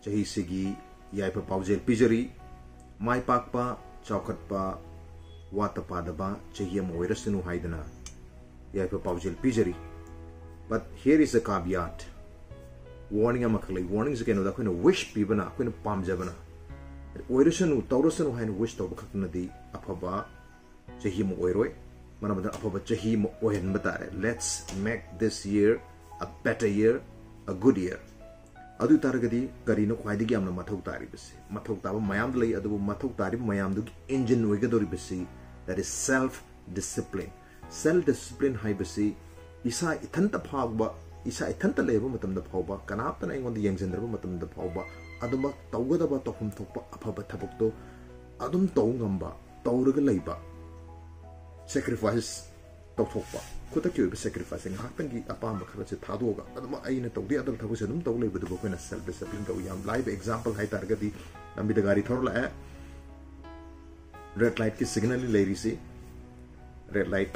चाही सिगी याइफ पाउजेल पिजरी माई पाकपा चौखटपा वाता पादबा चाही अम ओइरसनु हाइदना याइफ पाउजेल पिजरी but here is a caveat warning amakhlei warning is keno da khoina wish pibana khoina pamjabana oirasanu taurasanu haina wish to bakhatna di afaba chahi mo oiroi manamada afaba chahi mo ohen batare. Let's make this year a better year, a good year. Adu taragadi karino khwaidigi amna mathau tari bisi mathau taba mayam lei adu mathau tari mayam du engine oigadori bisi, that is self discipline. Self discipline hai bisi isa ithanta phagba isa ithanta leba matamda phawba kanaptana ingon yengjendraba matamda phawba aduma tawgadaba tohum thokpa afaba thabukto adum tawngamba tawraga leiba sacrifice tawthokpa khutakki oiba sacrifice ngaktangi apamba khara se thadoga aduma aina tawdi adal thabuse adum taw leiba du koina self discipline ka yam live example hai targadi lambi da gari thorla red light ki signal leri si red light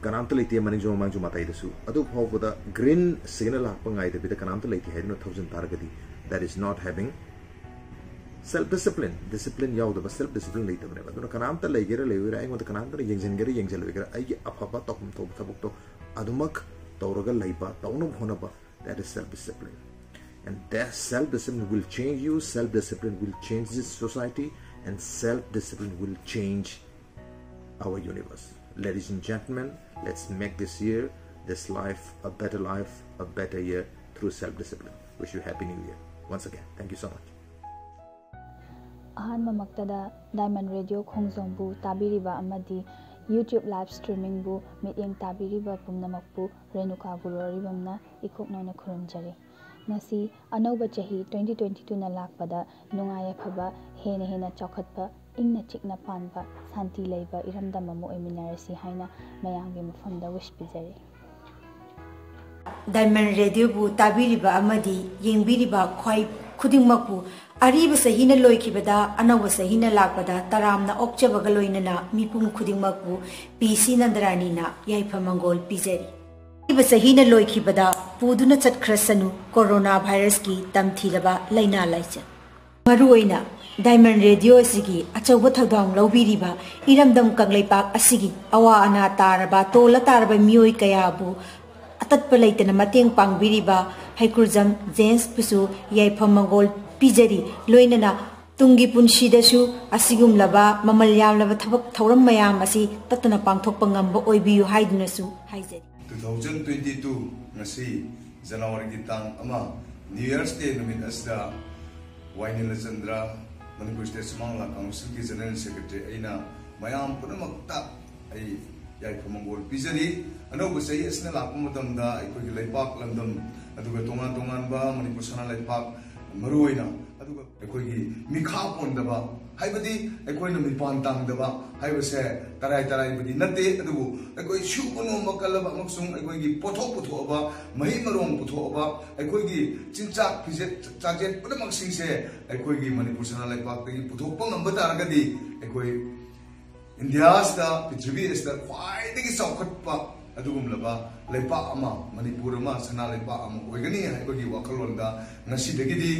kanamta leiti mani jo mang jo matai desu adu phawda green signal akpa ngai de bida kanamta leiti haidno 1000 targadi, that is not having self discipline. Discipline yaw da self discipline leita bane adu kanamta leigera leira ai ngod kanamta yengjen gera yengjel wegera ai gi afaba tokum to thabuk to adumak tawraga leiba tawnu honaba, that is self discipline. And that self discipline will change you, self discipline will change this society, and self discipline will change our universe. Ladies and gentlemen, let's make this year, this life, a better year through self-discipline. Wish you Happy New Year. Once again, thank you so much. Ahanma maktada Diamond Radio Khongjongbu tabiriba amadi YouTube live streaming bu mityeng tabiriba pumnamakpu Renuka Guroribamna ikoknona khurumjari. Ngasi anauba chahi 2022 na lakpada nungaya phaba hena chokhatpa ingna chikna panba santi leiba iramdam amu eminarasi haina mayangge mafamda wish pijari. Diamond Radio bu tabiriba amadi yengbiriba khwai khudingmakbu ariba sahina loikibada anauba sahina lakpada taramna okchabaga loinana mipum khudingmakbu PC Nandarani na yaifa mangol pijari. Ariba sahina loikibada puduna chatkrasanu corona virus ki tamthiraba laina laichan maruoina Diamond Radio asigi achauba thadang laubiriba iramdam kangleipak asigi awa ana taraba tola taraba mioi kayabu atatpa leitana mateng pangbiriba haikurjam James pusu yaifam mangol pijari loinana tungi punsidasu asigum laba mamal yamlaba thabak thauram mayam asi tatana pangthokpa ngamba oibiyu haidunasu haijari. 2022 ngasi January ki tang ama New Year's Day numit asda Wainila Chandra Manipur State Sumangla Council ki General Secretary aina mayam punamakta ai yaifa mangol pijari anoba sei asna lakpa matamda aikoi ki laipak landam aduga tongan ba Manipur sana laipak maruoina aduga aikoi ki mikha pondaba haibadi aikoi na mipan tangdaba haibase tarai budi nate adugu aikoi shukuno makalaba maksung aikoi ki pothok ba mahi marong pothok aikoi ki chinchak phijet chajet punamak singse aikoi ki Manipur sana laipak ki pothok pa ngamba taragadi aikoi India sta Prithvi sta khwaidagi saukhatpa adugumlaba laipak ama Manipur ama sana laipak ama oigani aikoi ki wakalonda ngasidagidi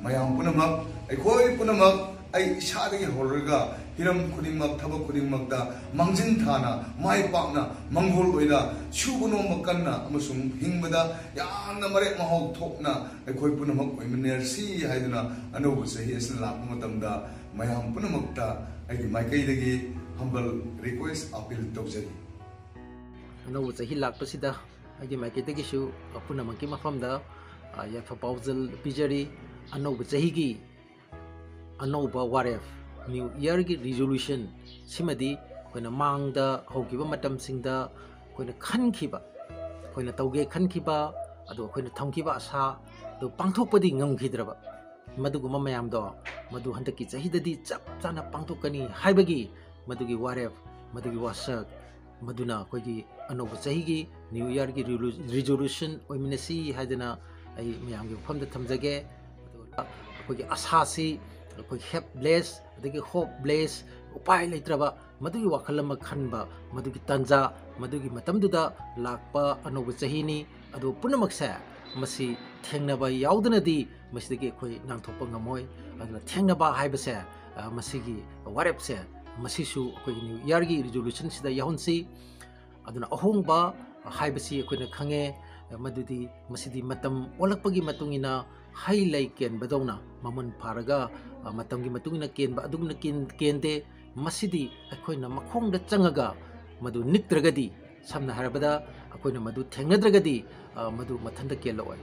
mayam punamak aikoi punamak ai shadagi horga hiram khudingmak thabak khudingmakta mangjin thana mai pakna mangol oida shuguno makanna amasung hingbada yamna marek mahau thokna aikoi punamak oimenersi haiduna anobu sahi asna lakpa matamda mayam punamakta ai maikaidagi humble request appeal tawjari. Anobu sahi lakpasida ai maikaidagi shu punamakki mafamda yafa paujal pijari anobu sahi gi anauba waref New Year ki resolution simadi koina mangda hogiba matam singda koina khankhiba koina tauge khankhiba adu koina thamkhiba asa do pangthokpadi ngamkhidraba maduguma mayam do madu handaki chahidadi chap chana pangthokani haibagi madugi waref madugi wasak maduna koigi anauba chahigi New Year ki resolution oiminasi haidana ai mayamgi famda thamjage koigi asasi कोई हेप bless अदगी hope bless उपाय लेत्रबा मदुगी वाखलम खनबा मदुगी तंजा मदुगी मतमदुदा लाकपा अनोब चहीनी अदु पुनमक से masi thengnaba yaudnadi masigi khoi nangthokpa ngamoi aduna thengnaba haibase masigi warep se masisu khoi new year gi resolution sida yahunsi aduna ahongba haibasi khoi na khange madudi masidi matam olakpagi matungina hai lai ken badona mamun pharaga matam gi matungina ken ba adugna kende masidi khoi na makhong da changaga madu niktragadi samna harabada khoi na madu thengnadragadi madu mathanda keloi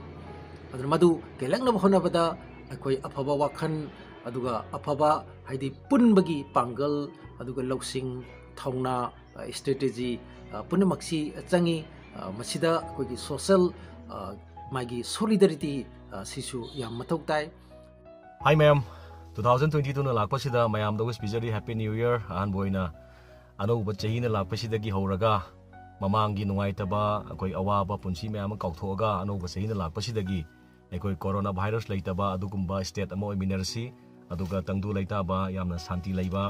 aduna madu kelangna honabada khoi afaba wakhan aduga afaba haidi punbagi pangal aduga loksing thongna strategy punamaksi changi masida khoi social magi solidarity sisu yam mathok tai. Hi ma'am, 2022 na lakpasida mayam da wish bijari happy new year an boina ano ba chahi na lakpasida gi horaga mamangi nungai taba koi awaba punsi mayam kauthoga ano ba chahi na lakpasida gi ekoi corona virus leitaba adugumba state amo minersi aduga tangdu leitaba yamna santi leiba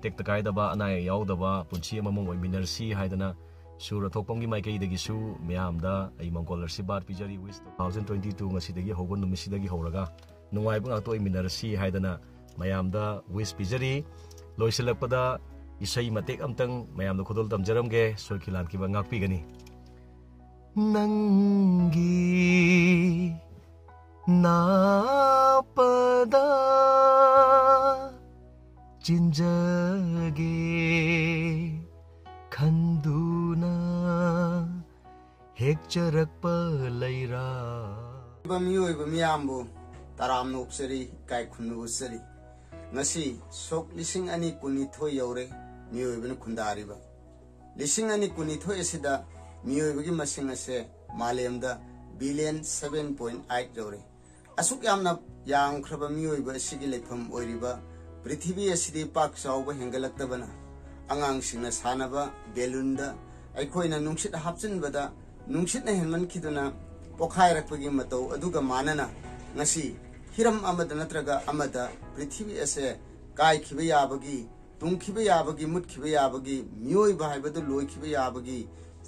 tektakai daba anai yaudaba punsi amamong minersi haidana Sura thokpamgi maikai dagi su mayam da ai mangkolarsi bar bijari wish 2022 ngasidagi hogon numisidagi horaga nungai bang ato minarsi haidana mayam da wish bijari loisilakpada isai matek amtang mayam da khodol tamjaramge soikilan ki bangak pigani nangi napada jinjage khanduna hekcharakpa leira bamioi bamiyambu taram nopsari kai khunu usari ngasi sok lising ani kuni thoi yore mioi ben khundari ba lising ani kuni thoi asida mioi bagi masing ase malemda billion 7.8 yore asuk yamna yang khraba mioi ba sigi lepham oiriba prithvi asidi pak chawba hengalaktabana angang singna sanaba belunda aikoina nungsit hapchinbada nungsit na henman khiduna pokhairakpagi matau aduga manana ngasi hiram amada natraga amada prithvi ase kai khiba yabagi tung khiba yabagi mut khiba yabagi mioi bhaibadu loi khiba yabagi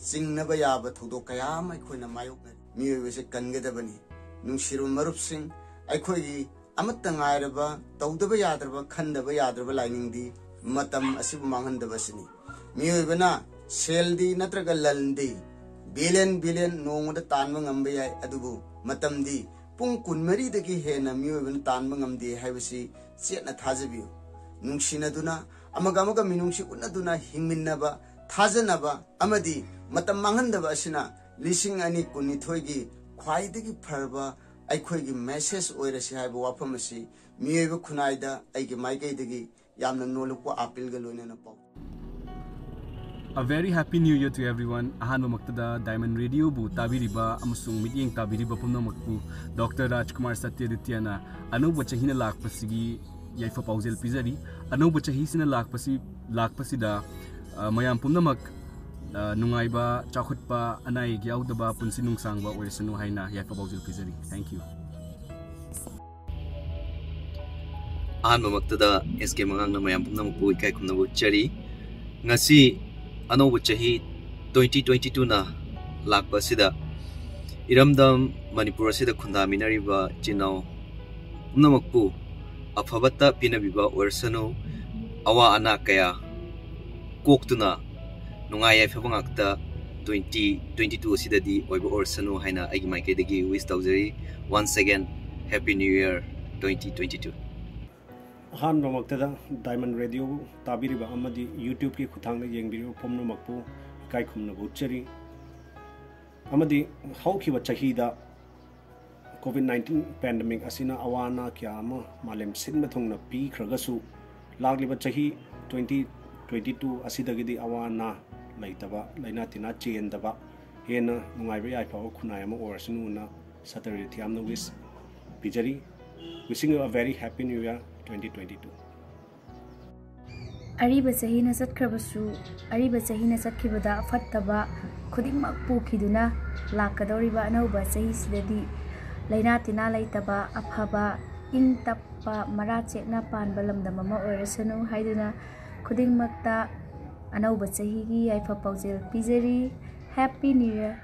singnaba yaba thodo kaya mai khoina mayok mioi wese kangedabani nungsiru marup sing aikoigi amatta ngairaba tawdaba yadraba khandaba yadraba lainingdi matam asibu manghandabasini miyoibana seldi natraga lalndi billion nongda tanma ngambe yai adubu matamdi pung kunmari dagi hena miyoibana tanma ngamdi haibasi chetna thajabiyo nungsinaduna amaga minungsi unaduna hingminnaba thajanaba amadi matam manghandaba asina lising ani kunithoigi khwaidagi pharba aikhoigi message oirasi haiba wafamasi miyoiba khunaida aigi maigaidagi yamna nolukwa apil galona pau. A very happy new year to everyone. Ahan maktada Diamond Radio bu tabiriba amusung meeting tabiriba pumna makpu Dr. Rajkumar Satyadityana anuba chahina lakpasigi yaifa pausel pizari anuba chahisina lakpasida mayam pumna mak nungaiba chakhutpa anai gyaudaba punsinung sangba orisanu haina yaifa pausel pizari. Thank you. Ahan mamaktada SK mangang na mayam pumna makpu ikai kumna bu chari ngasi anobu chahi 2022 na lakpa sida iramdam manipur sida khunda minariba chinau namakpu afabata pinabiba orsanu awa ana kaya koktuna nungaya fabangakta 2022 sida di oiba orsanu haina agi maike degi wish tawjari once again happy new year 2022. Han Maktada Diamond Radio Tabiriba Amadi YouTube ki khutang yeng video pomno makpu kai khumna buchari Amadi how ki wachahida COVID-19 pandemic asina awana kyama malem sin mathungna pi khragasu lagliba chahi 2022 asidagidi awana laitaba laina tina chendaba hena nungaiba yai paw khunayama orsinu na Saturday thiamna wish bijari wishing you a very happy new year 2022. Ariba chahina satkhrabasu ariba chahina satkibada fattaba khudingmak pukiduna lakadoriba anauba chahi sidadi laina tina laitaba afaba ingtappa marachekna panba lamdam ama oirasanu haiduna khudingmakta anauba chahigi yaifa paujel pijari. Happy New Year.